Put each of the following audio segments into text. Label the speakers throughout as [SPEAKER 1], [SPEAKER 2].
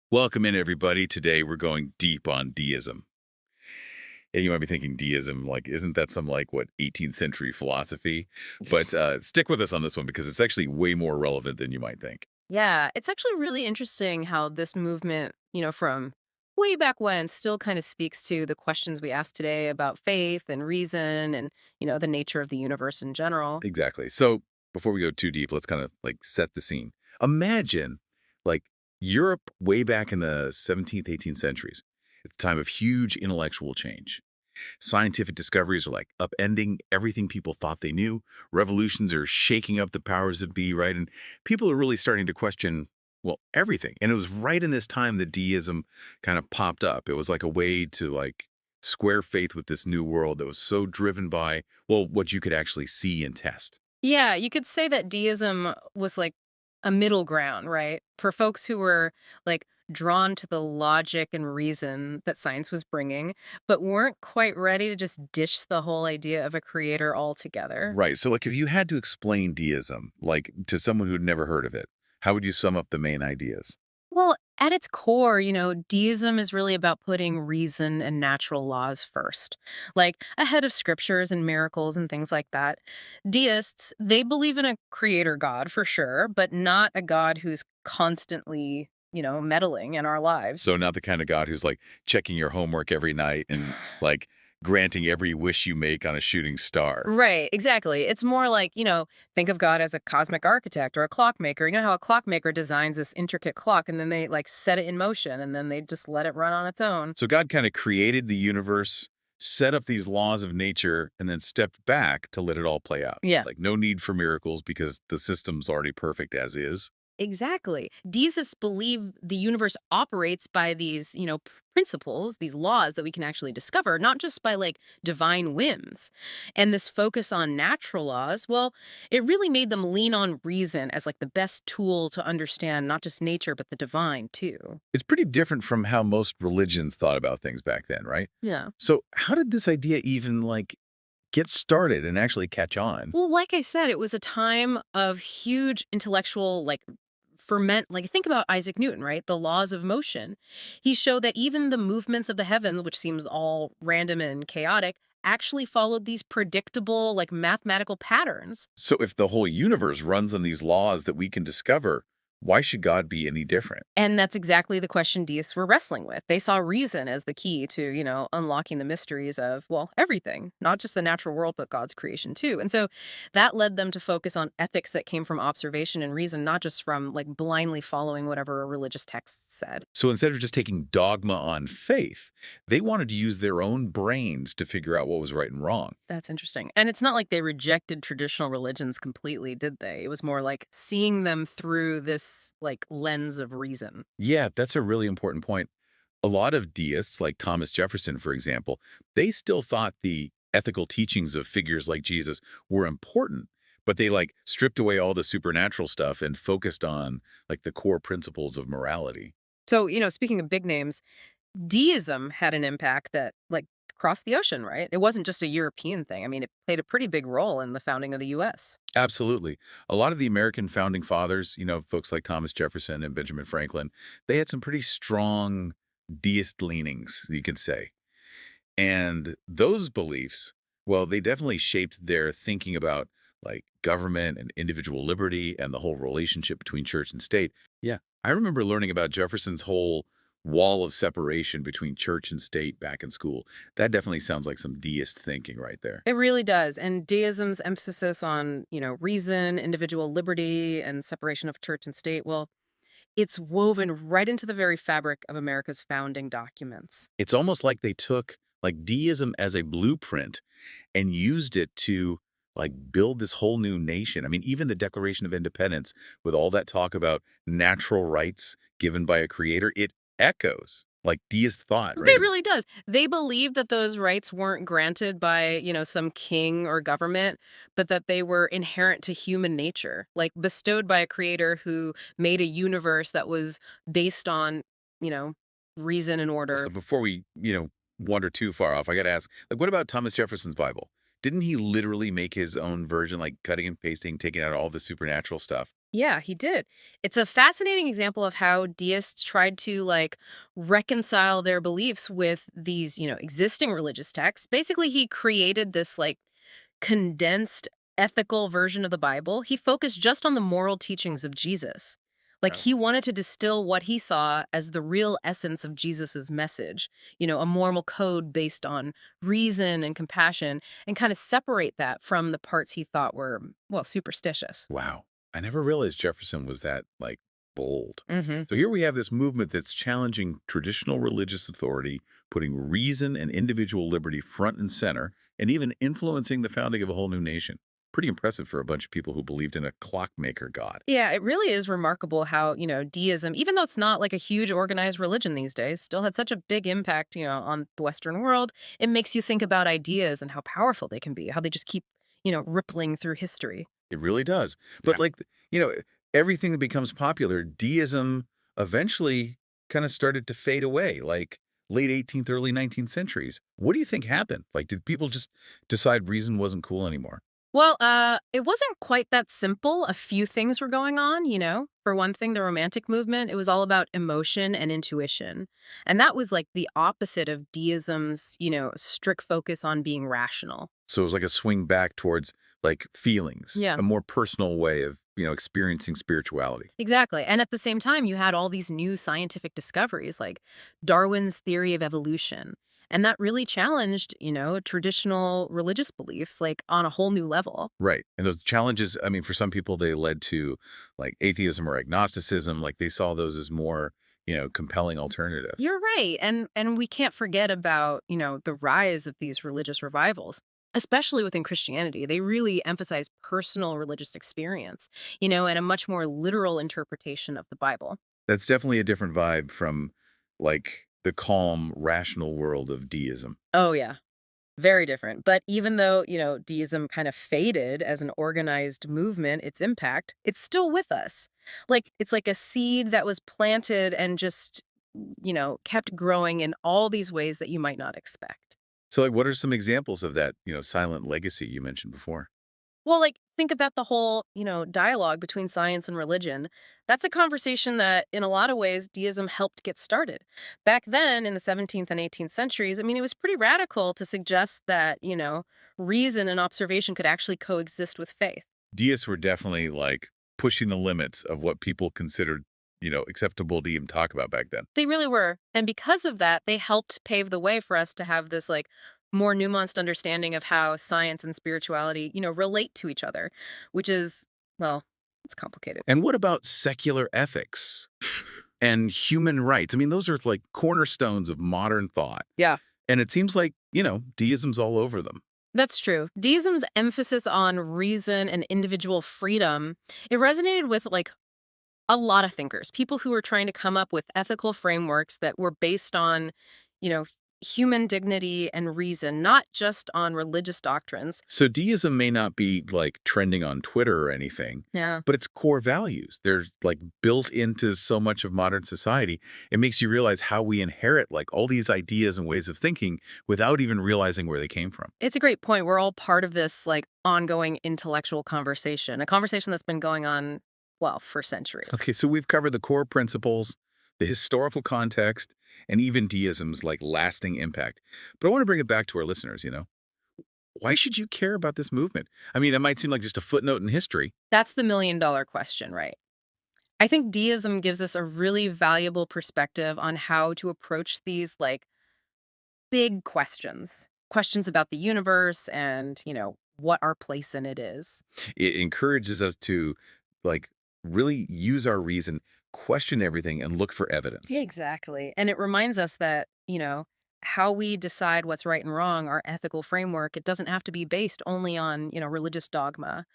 [SPEAKER 1] Welcome in, everybody. Today we're going deep on deism. And you might be thinking deism, like, isn't that some, like, what, 18th century philosophy? But stick with us on this one because it's actually way more relevant than you might think.
[SPEAKER 2] Yeah, it's actually really interesting how this movement, from way back when still kind of speaks to the questions we ask today about faith and reason and, the nature of the universe in general.
[SPEAKER 1] Exactly. So before we go too deep, let's kind of like set the scene. Imagine like Europe way back in the 17th, 18th centuries. It's a time of huge intellectual change. Scientific discoveries are like upending everything people thought they knew. Revolutions are shaking up the powers that be, right? And people are really starting to question, well, everything. And it was right in this time that deism kind of popped up. It was like a way to like square faith with this new world that was so driven by, well, what you could actually see and test.
[SPEAKER 2] Yeah, you could say that deism was like a middle ground, right? For folks who were like drawn to the logic and reason that science was bringing, but weren't quite ready to just dish the whole idea of a creator altogether.
[SPEAKER 1] Right. So like if you had to explain deism, like to someone who'd never heard of it, how would you sum up the main ideas?
[SPEAKER 2] Well, at its core, deism is really about putting reason and natural laws first, like ahead of scriptures and miracles and things like that. Deists, they believe in a creator God for sure, but not a God who's constantly, meddling in our lives.
[SPEAKER 1] So not the kind of God who's like checking your homework every night and like granting every wish you make on a shooting star.
[SPEAKER 2] Right, exactly. It's more like, think of God as a cosmic architect or a clockmaker. You know how a clockmaker designs this intricate clock and then they like set it in motion and then they just let it run on its own.
[SPEAKER 1] So God kind of created the universe, set up these laws of nature, and then stepped back to let it all play out.
[SPEAKER 2] Yeah.
[SPEAKER 1] Like no need for miracles because the system's already perfect as is.
[SPEAKER 2] Exactly. Deists believe the universe operates by these, principles, these laws that we can actually discover, not just by like divine whims. And this focus on natural laws, well, it really made them lean on reason as like the best tool to understand not just nature, but the divine too.
[SPEAKER 1] It's pretty different from how most religions thought about things back then, right?
[SPEAKER 2] Yeah.
[SPEAKER 1] So how did this idea even like get started and actually catch on?
[SPEAKER 2] Well, like I said, it was a time of huge intellectual, like, ferment. Like, think about Isaac Newton, right? The laws of motion. He showed that even the movements of the heavens, which seems all random and chaotic, actually followed these predictable, like, mathematical patterns.
[SPEAKER 1] So if the whole universe runs on these laws that we can discover, why should God be any different?
[SPEAKER 2] And that's exactly the question deists were wrestling with. They saw reason as the key to, unlocking the mysteries of, well, everything, not just the natural world, but God's creation too. And so that led them to focus on ethics that came from observation and reason, not just from like blindly following whatever a religious text said.
[SPEAKER 1] So instead of just taking dogma on faith, they wanted to use their own brains to figure out what was right and wrong.
[SPEAKER 2] That's interesting. And it's not like they rejected traditional religions completely, did they? It was more like seeing them through this like lens of reason.
[SPEAKER 1] Yeah, that's a really important point. A lot of deists, like Thomas Jefferson, for example, they still thought the ethical teachings of figures like Jesus were important, but they like stripped away all the supernatural stuff and focused on like the core principles of morality.
[SPEAKER 2] So, speaking of big names, deism had an impact that, like, crossed the ocean, right? It wasn't just a European thing. I mean, it played a pretty big role in the founding of the US.
[SPEAKER 1] Absolutely. A lot of the American founding fathers, folks like Thomas Jefferson and Benjamin Franklin, they had some pretty strong deist leanings, you could say. And those beliefs, well, they definitely shaped their thinking about like government and individual liberty and the whole relationship between church and state. Yeah, I remember learning about Jefferson's whole wall of separation between church and state back in school. That definitely sounds like some deist thinking right there.
[SPEAKER 2] It really does. And deism's emphasis on, reason, individual liberty, and separation of church and state, well, it's woven right into the very fabric of America's founding documents.
[SPEAKER 1] It's almost like they took like deism as a blueprint and used it to like build this whole new nation. I mean, even the Declaration of Independence with all that talk about natural rights given by a creator, it echoes like deist thought, right?
[SPEAKER 2] It really does. They believed that those rights weren't granted by, some king or government, but that they were inherent to human nature, like bestowed by a creator who made a universe that was based on, you know, reason and
[SPEAKER 1] So
[SPEAKER 2] order.
[SPEAKER 1] before we, wander too far off, I got to ask, like, what about Thomas Jefferson's Bible? Didn't he literally make his own version, like cutting and pasting, taking out all the supernatural stuff?
[SPEAKER 2] Yeah, he did. It's a fascinating example of how deists tried to reconcile their beliefs with these, existing religious texts. Basically, he created this condensed ethical version of the Bible. He focused just on the moral teachings of Jesus. Like
[SPEAKER 1] Yeah.
[SPEAKER 2] he wanted to distill what he saw as the real essence of Jesus's message, a moral code based on reason and compassion, and kind of separate that from the parts he thought were, well, superstitious.
[SPEAKER 1] Wow. I never realized Jefferson was that, bold.
[SPEAKER 2] Hmm.
[SPEAKER 1] So here we have this movement that's challenging traditional religious authority, putting reason and individual liberty front and center, and even influencing the founding of a whole new nation. Pretty impressive for a bunch of people who believed in a clockmaker god.
[SPEAKER 2] Yeah, it really is remarkable how, deism, even though it's not like a huge organized religion these days, still had such a big impact, on the Western world. It makes you think about ideas and how powerful they can be, how they just keep, rippling through history.
[SPEAKER 1] It really does. But
[SPEAKER 2] Yeah.
[SPEAKER 1] you know, everything that becomes popular, deism eventually kind of started to fade away, like late 18th, early 19th centuries. What do you think happened? Like, did people just decide reason wasn't cool anymore?
[SPEAKER 2] Well, it wasn't quite that simple. A few things were going on, For one thing, the Romantic movement, it was all about emotion and intuition. And that was like the opposite of deism's, strict focus on being rational.
[SPEAKER 1] So it was like a swing back towards feelings,
[SPEAKER 2] Yeah.
[SPEAKER 1] a more personal way of, experiencing spirituality.
[SPEAKER 2] Exactly. And at the same time, you had all these new scientific discoveries like Darwin's theory of evolution. And that really challenged, traditional religious beliefs like on a whole new level.
[SPEAKER 1] Right. And those challenges, I mean, for some people, they led to atheism or agnosticism. Like they saw those as more, compelling alternatives.
[SPEAKER 2] You're right. And we can't forget about, the rise of these religious revivals. Especially within Christianity, they really emphasize personal religious experience, and a much more literal interpretation of the Bible.
[SPEAKER 1] That's definitely a different vibe from the calm, rational world of deism.
[SPEAKER 2] Oh, yeah. Very different. But even though, deism kind of faded as an organized movement, its impact, it's still with us. Like it's like a seed that was planted and just, kept growing in all these ways that you might not expect.
[SPEAKER 1] So what are some examples of that, silent legacy you mentioned before?
[SPEAKER 2] Well, think about the whole, dialogue between science and religion. That's a conversation that, in a lot of ways, deism helped get started. Back then, in the 17th and 18th centuries, I mean, it was pretty radical to suggest that, reason and observation could actually coexist with faith.
[SPEAKER 1] Deists were definitely pushing the limits of what people considered, acceptable to even talk about back then.
[SPEAKER 2] They really were. And because of that, they helped pave the way for us to have this, more nuanced understanding of how science and spirituality, relate to each other, which is, well, it's complicated.
[SPEAKER 1] And what about secular ethics and human rights? I mean, those are cornerstones of modern thought.
[SPEAKER 2] Yeah.
[SPEAKER 1] And it seems like, deism's all over them.
[SPEAKER 2] That's true. Deism's emphasis on reason and individual freedom, it resonated with a lot of thinkers, people who were trying to come up with ethical frameworks that were based on, you know, human dignity and reason, not just on religious doctrines.
[SPEAKER 1] So deism may not be trending on Twitter or anything,
[SPEAKER 2] Yeah.
[SPEAKER 1] but its core values, they're built into so much of modern society. It makes you realize how we inherit all these ideas and ways of thinking without even realizing where they came from.
[SPEAKER 2] It's a great point. We're all part of this ongoing intellectual conversation, a conversation that's been going on, well, for centuries.
[SPEAKER 1] Okay, so we've covered the core principles, the historical context, and even deism's lasting impact. But I want to bring it back to our listeners, Why should you care about this movement? I mean, it might seem like just a footnote in history.
[SPEAKER 2] That's the $1 million question, right? I think deism gives us a really valuable perspective on how to approach these big questions, questions about the universe and, what our place in it is.
[SPEAKER 1] It encourages us to like really use our reason, question everything, and look for
[SPEAKER 2] Yeah,
[SPEAKER 1] evidence.
[SPEAKER 2] exactly. And it reminds us that, how we decide what's right and wrong, our ethical framework, it doesn't have to be based only on, religious dogma.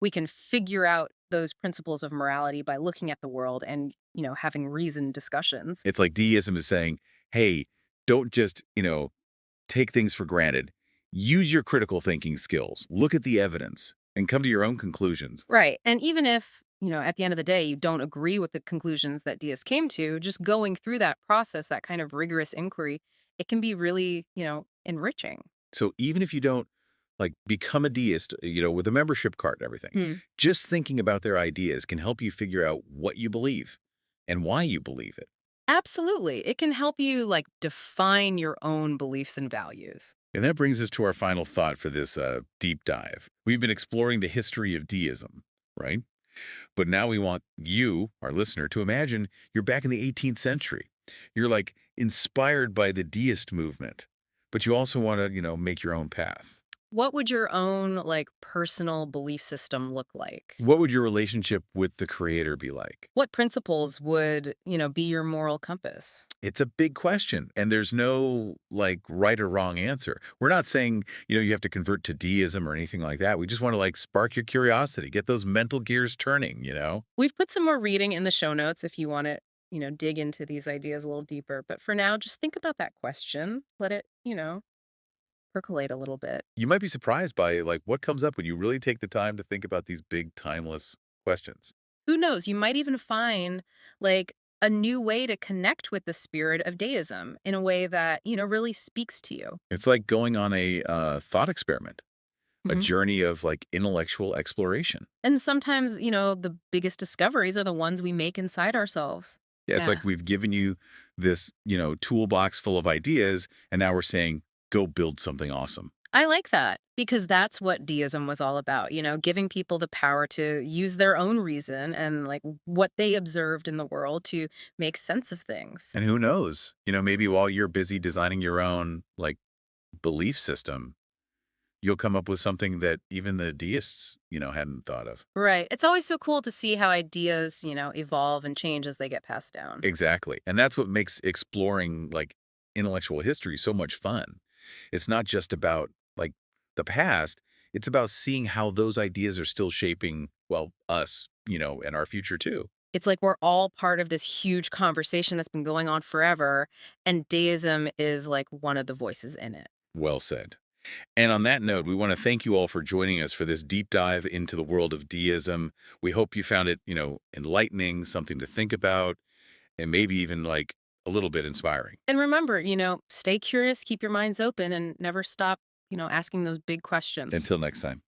[SPEAKER 2] We can figure out those principles of morality by looking at the world and, having reasoned discussions.
[SPEAKER 1] It's like deism is saying, hey, don't just, take things for granted. Use your critical thinking skills, look at the evidence, and come to your own conclusions.
[SPEAKER 2] Right. And even if, at the end of the day, you don't agree with the conclusions that Diaz came to, just going through that process, that kind of rigorous inquiry, it can be really, enriching.
[SPEAKER 1] So even if you don't like become a deist, with a membership card and everything.
[SPEAKER 2] Hmm.
[SPEAKER 1] Just thinking about their ideas can help you figure out what you believe and why you believe it.
[SPEAKER 2] Absolutely. It can help you like define your own beliefs and values.
[SPEAKER 1] And that brings us to our final thought for this deep dive. We've been exploring the history of deism, right? But now we want you, our listener, to imagine you're back in the 18th century. You're like inspired by the deist movement, but you also want to, make your own path.
[SPEAKER 2] What would your own like personal belief system look like?
[SPEAKER 1] What would your relationship with the creator be like?
[SPEAKER 2] What principles would, be your moral compass?
[SPEAKER 1] It's a big question, and there's no like right or wrong answer. We're not saying, you have to convert to deism or anything like that. We just want to like spark your curiosity, get those mental gears turning.
[SPEAKER 2] We've put some more reading in the show notes if you want to, dig into these ideas a little deeper. But for now, just think about that question. Let it, percolate a little bit.
[SPEAKER 1] You might be surprised by like what comes up when you really take the time to think about these big timeless questions.
[SPEAKER 2] Who knows? You might even find like a new way to connect with the spirit of deism in a way that, really speaks to you.
[SPEAKER 1] It's like going on a thought experiment, a
[SPEAKER 2] Mhm.
[SPEAKER 1] journey of like intellectual exploration.
[SPEAKER 2] And sometimes, the biggest discoveries are the ones we make inside ourselves.
[SPEAKER 1] Yeah, it's like
[SPEAKER 2] Yeah.
[SPEAKER 1] we've given you this, toolbox full of ideas, and now we're saying, go build something awesome.
[SPEAKER 2] I like that because that's what deism was all about, giving people the power to use their own reason and like what they observed in the world to make sense of things.
[SPEAKER 1] And who knows, maybe while you're busy designing your own like belief system, you'll come up with something that even the deists, hadn't thought of.
[SPEAKER 2] Right. It's always so cool to see how ideas, evolve and change as they get passed down.
[SPEAKER 1] Exactly. And that's what makes exploring like intellectual history so much fun. It's not just about like the past, it's about seeing how those ideas are still shaping, well, us, and our future too.
[SPEAKER 2] It's like we're all part of this huge conversation that's been going on forever, and deism is like one of the voices in it.
[SPEAKER 1] Well said. And on that note, we want to thank you all for joining us for this deep dive into the world of deism. We hope you found it, enlightening, something to think about, and maybe even like a little bit inspiring.
[SPEAKER 2] And remember, stay curious, keep your minds open, and never stop, asking those big questions.
[SPEAKER 1] Until next time.